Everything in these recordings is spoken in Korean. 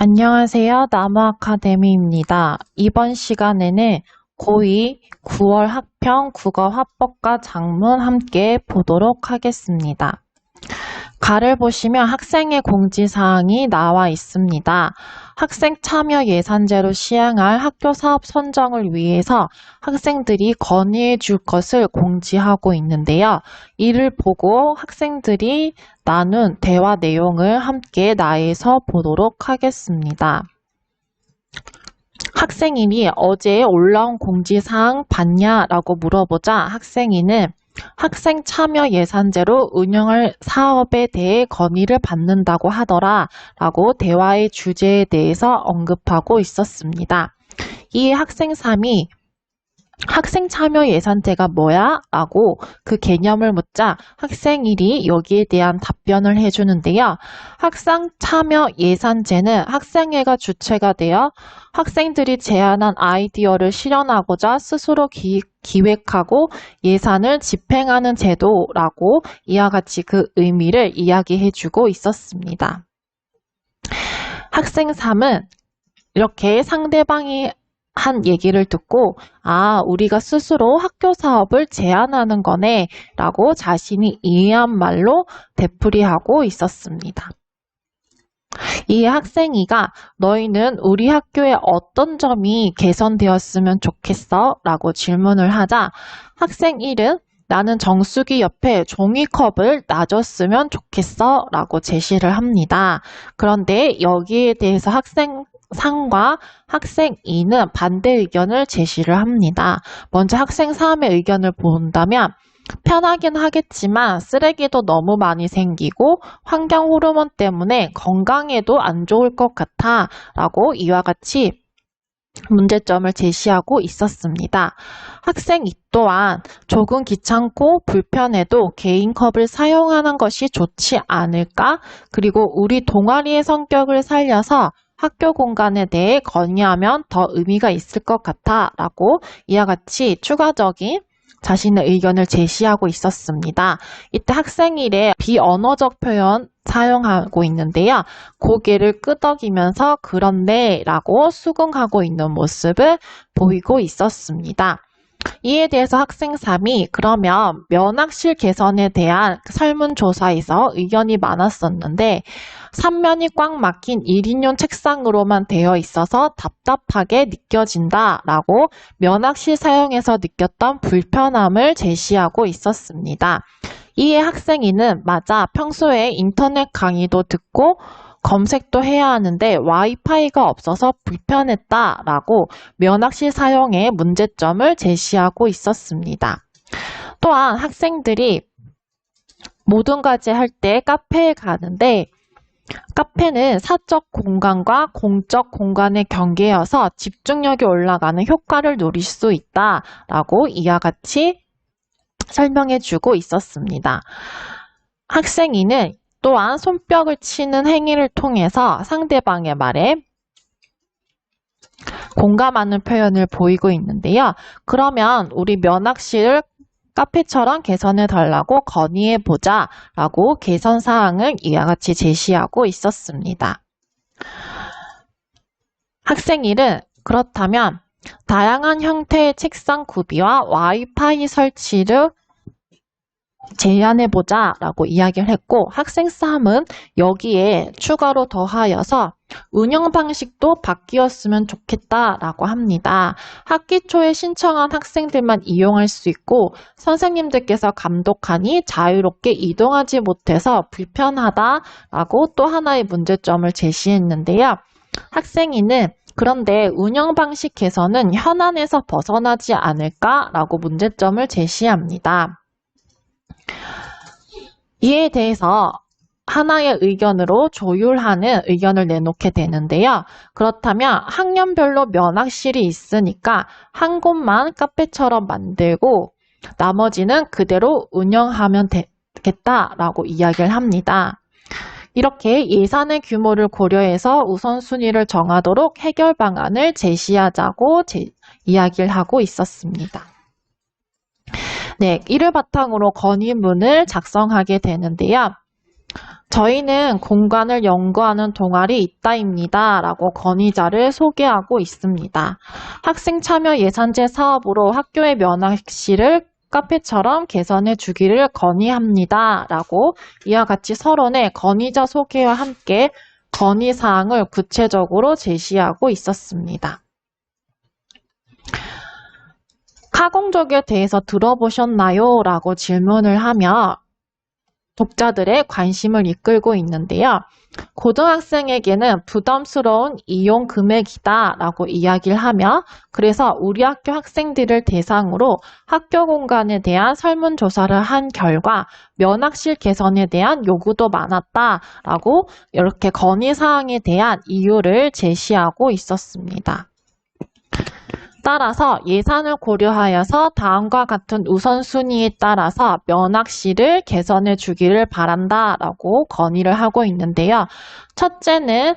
안녕하세요. 나무아카데미입니다. 이번 시간에는 고2 9월 학평 국어 화법과 작문 함께 보도록 하겠습니다. 가를 보시면 학생의 공지사항이 나와 있습니다. 학생 참여 예산제로 시행할 학교 사업 선정을 위해서 학생들이 건의해 줄 것을 공지하고 있는데요. 이를 보고 학생들이 나눈 대화 내용을 함께 나에서 보도록 하겠습니다. 학생인이 어제 올라온 공지사항 봤냐라고 물어보자 학생인은 학생 참여 예산제로 운영할 사업에 대해 건의를 받는다고 하더라 라고 대화의 주제에 대해서 언급하고 있었습니다. 이 학생 3이 학생 참여 예산제가 뭐야? 라고 그 개념을 묻자 학생 1이 여기에 대한 답변을 해주는데요. 학생 참여 예산제는 학생회가 주체가 되어 학생들이 제안한 아이디어를 실현하고자 스스로 기획하고 예산을 집행하는 제도라고 이와 같이 그 의미를 이야기해주고 있었습니다. 학생 3은 이렇게 상대방이 한 얘기를 듣고 우리가 스스로 학교 사업을 제안하는 거네 라고 자신이 이해한 말로 되풀이하고 있었습니다. 이 학생이가 너희는 우리 학교의 어떤 점이 개선되었으면 좋겠어? 라고 질문을 하자 학생 1은 나는 정수기 옆에 종이컵을 놔줬으면 좋겠어 라고 제시를 합니다. 그런데 여기에 대해서 학생 3과 학생 2는 반대 의견을 제시를 합니다. 먼저 학생 3의 의견을 본다면 편하긴 하겠지만 쓰레기도 너무 많이 생기고 환경 호르몬 때문에 건강에도 안 좋을 것 같아 라고 이와 같이 문제점을 제시하고 있었습니다. 학생 2 또한 조금 귀찮고 불편해도 개인컵을 사용하는 것이 좋지 않을까? 그리고 우리 동아리의 성격을 살려서 학교 공간에 대해 건의하면 더 의미가 있을 것 같아 라고 이와 같이 추가적인 자신의 의견을 제시하고 있었습니다. 이때 학생 1의 비언어적 표현 사용하고 있는데요. 고개를 끄덕이면서 그런데 라고 수긍하고 있는 모습을 보이고 있었습니다. 이에 대해서 학생 3이 그러면 면학실 개선에 대한 설문조사에서 의견이 많았었는데 3면이 꽉 막힌 1인용 책상으로만 되어 있어서 답답하게 느껴진다 라고 면학실 사용에서 느꼈던 불편함을 제시하고 있었습니다. 이에 학생이는 맞아 평소에 인터넷 강의도 듣고 검색도 해야 하는데 와이파이가 없어서 불편했다 라고 면학실 사용의 문제점을 제시하고 있었습니다. 또한 학생들이 모든 과제 할 때 카페에 가는데 카페는 사적 공간과 공적 공간의 경계여서 집중력이 올라가는 효과를 누릴 수 있다 라고 이와 같이 설명해주고 있었습니다. 학생 2는 또한 손뼉을 치는 행위를 통해서 상대방의 말에 공감하는 표현을 보이고 있는데요. 그러면 우리 면학실을 카페처럼 개선해 달라고 건의해 보자 라고 개선 사항을 이와 같이 제시하고 있었습니다. 학생 1은 그렇다면 다양한 형태의 책상 구비와 와이파이 설치를 제안해보자 라고 이야기를 했고 학생 3은 여기에 추가로 더하여서 운영 방식도 바뀌었으면 좋겠다 라고 합니다. 학기 초에 신청한 학생들만 이용할 수 있고 선생님들께서 감독하니 자유롭게 이동하지 못해서 불편하다 라고 또 하나의 문제점을 제시했는데요. 학생 2는 그런데 운영 방식 개선은 현안에서 벗어나지 않을까 라고 문제점을 제시합니다. 이에 대해서 하나의 의견으로 조율하는 의견을 내놓게 되는데요. 그렇다면 학년별로 면학실이 있으니까 한 곳만 카페처럼 만들고 나머지는 그대로 운영하면 되겠다라고 이야기를 합니다. 이렇게 예산의 규모를 고려해서 우선순위를 정하도록 해결 방안을 제시하자고 이야기를 하고 있었습니다. 네, 이를 바탕으로 건의문을 작성하게 되는데요. 저희는 공간을 연구하는 동아리 있다입니다. 라고 건의자를 소개하고 있습니다. 학생 참여 예산제 사업으로 학교의 면학실을 카페처럼 개선해 주기를 건의합니다. 라고 이와 같이 서론에 건의자 소개와 함께 건의사항을 구체적으로 제시하고 있었습니다. 카공족에 대해서 들어보셨나요? 라고 질문을 하며 독자들의 관심을 이끌고 있는데요. 고등학생에게는 부담스러운 이용 금액이다 라고 이야기를 하며 그래서 우리 학교 학생들을 대상으로 학교 공간에 대한 설문조사를 한 결과 면학실 개선에 대한 요구도 많았다 라고 이렇게 건의사항에 대한 이유를 제시하고 있었습니다. 따라서 예산을 고려하여서 다음과 같은 우선순위에 따라서 면학실을 개선해 주기를 바란다 라고 건의를 하고 있는데요. 첫째는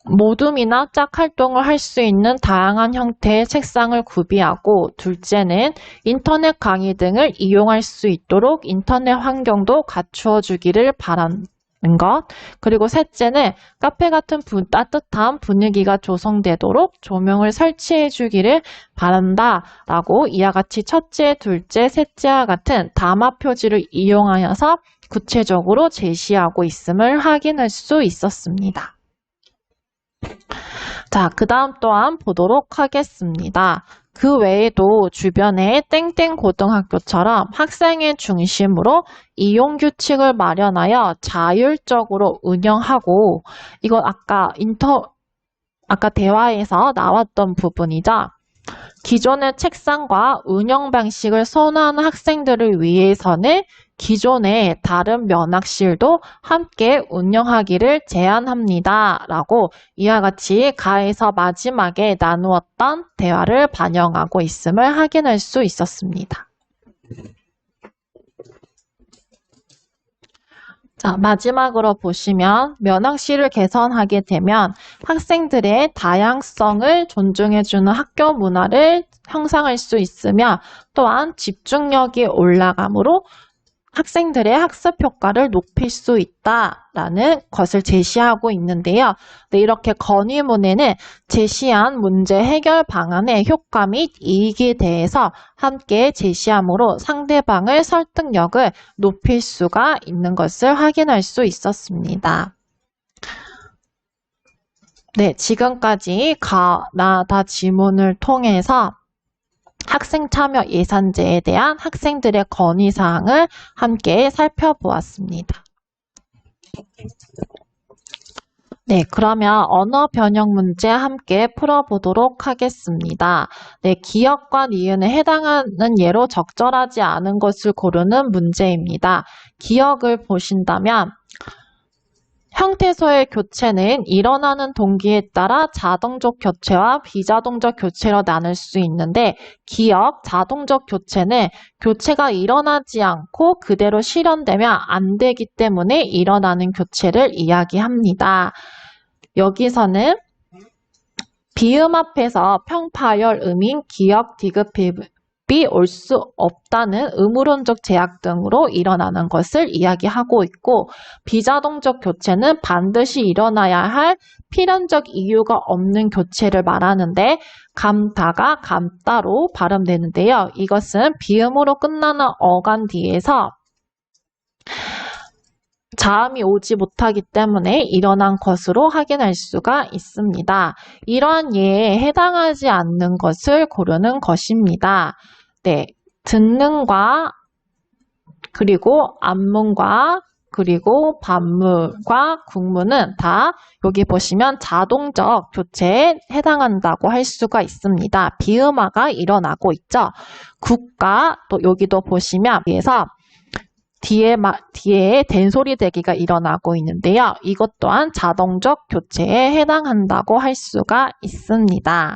모둠이나 짝 활동을 할 수 있는 다양한 형태의 책상을 구비하고 둘째는 인터넷 강의 등을 이용할 수 있도록 인터넷 환경도 갖추어 주기를 바란다. 것. 그리고 셋째는 카페 같은 따뜻한 분위기가 조성되도록 조명을 설치해 주기를 바란다 라고 이와 같이 첫째, 둘째, 셋째와 같은 담화 표지를 이용하여서 구체적으로 제시하고 있음을 확인할 수 있었습니다. 자, 그 다음 또한 보도록 하겠습니다. 그 외에도 주변에 땡땡 고등학교처럼 학생의 중심으로 이용 규칙을 마련하여 자율적으로 운영하고 이건 아까 대화에서 나왔던 부분이죠. 기존의 책상과 운영 방식을 선호하는 학생들을 위해서는 기존의 다른 면학실도 함께 운영하기를 제안합니다. 라고 이와 같이 가에서 마지막에 나누었던 대화를 반영하고 있음을 확인할 수 있었습니다. 자, 마지막으로 보시면 면학실을 개선하게 되면 학생들의 다양성을 존중해주는 학교 문화를 형성할 수 있으며 또한 집중력이 올라가므로 학생들의 학습 효과를 높일 수 있다라는 것을 제시하고 있는데요. 네, 이렇게 건의문에는 제시한 문제 해결 방안의 효과 및 이익에 대해서 함께 제시함으로 상대방의 설득력을 높일 수가 있는 것을 확인할 수 있었습니다. 네, 지금까지 가나다 지문을 통해서 학생 참여 예산제에 대한 학생들의 건의사항을 함께 살펴보았습니다. 네, 그러면 언어 변형 문제 함께 풀어보도록 하겠습니다. 네, 기역과 니은에 해당하는 예로 적절하지 않은 것을 고르는 문제입니다. 기역을 보신다면 형태소의 교체는 일어나는 동기에 따라 자동적 교체와 비자동적 교체로 나눌 수 있는데 기역, 자동적 교체는 교체가 일어나지 않고 그대로 실현되면 안 되기 때문에 일어나는 교체를 이야기합니다. 여기서는 비음 앞에서 평파열 음인 기역, 디귿, 올 수 없다는 의무론적 제약 등으로 일어나는 것을 이야기하고 있고 비자동적 교체는 반드시 일어나야 할 필연적 이유가 없는 교체를 말하는데 감다가 감다로 발음되는데요. 이것은 비음으로 끝나는 어간 뒤에서 자음이 오지 못하기 때문에 일어난 것으로 확인할 수가 있습니다. 이러한 예에 해당하지 않는 것을 고르는 것입니다. 네, 듣는과 그리고 안문과 그리고 반문과 국문은 다 여기 보시면 자동적 교체에 해당한다고 할 수가 있습니다. 비음화가 일어나고 있죠. 국가 또 여기도 보시면 위에서 뒤에 된소리 대기가 일어나고 있는데요. 이것 또한 자동적 교체에 해당한다고 할 수가 있습니다.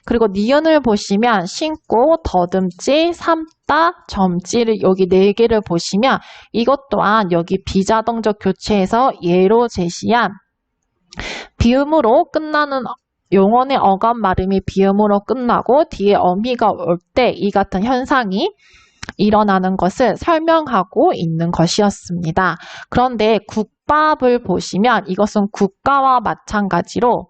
그리고 니은을 보시면 신고, 더듬지, 삼다, 점지를 여기 4개를 보시면 이것 또한 여기 비자동적 교체에서 예로 제시한 비음으로 끝나는 용언의 어감 발음이 비음으로 끝나고 뒤에 어미가 올 때 이 같은 현상이 일어나는 것을 설명하고 있는 것이었습니다. 그런데 국밥을 보시면 이것은 국가와 마찬가지로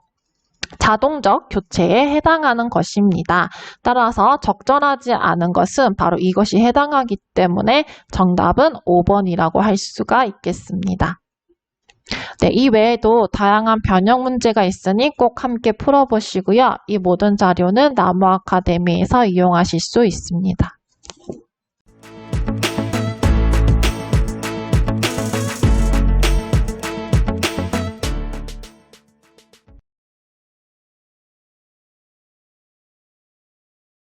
자동적 교체에 해당하는 것입니다. 따라서 적절하지 않은 것은 바로 이것이 해당하기 때문에 정답은 5번이라고 할 수가 있겠습니다. 네, 이 외에도 다양한 변형 문제가 있으니 꼭 함께 풀어보시고요. 이 모든 자료는 나무 아카데미에서 이용하실 수 있습니다.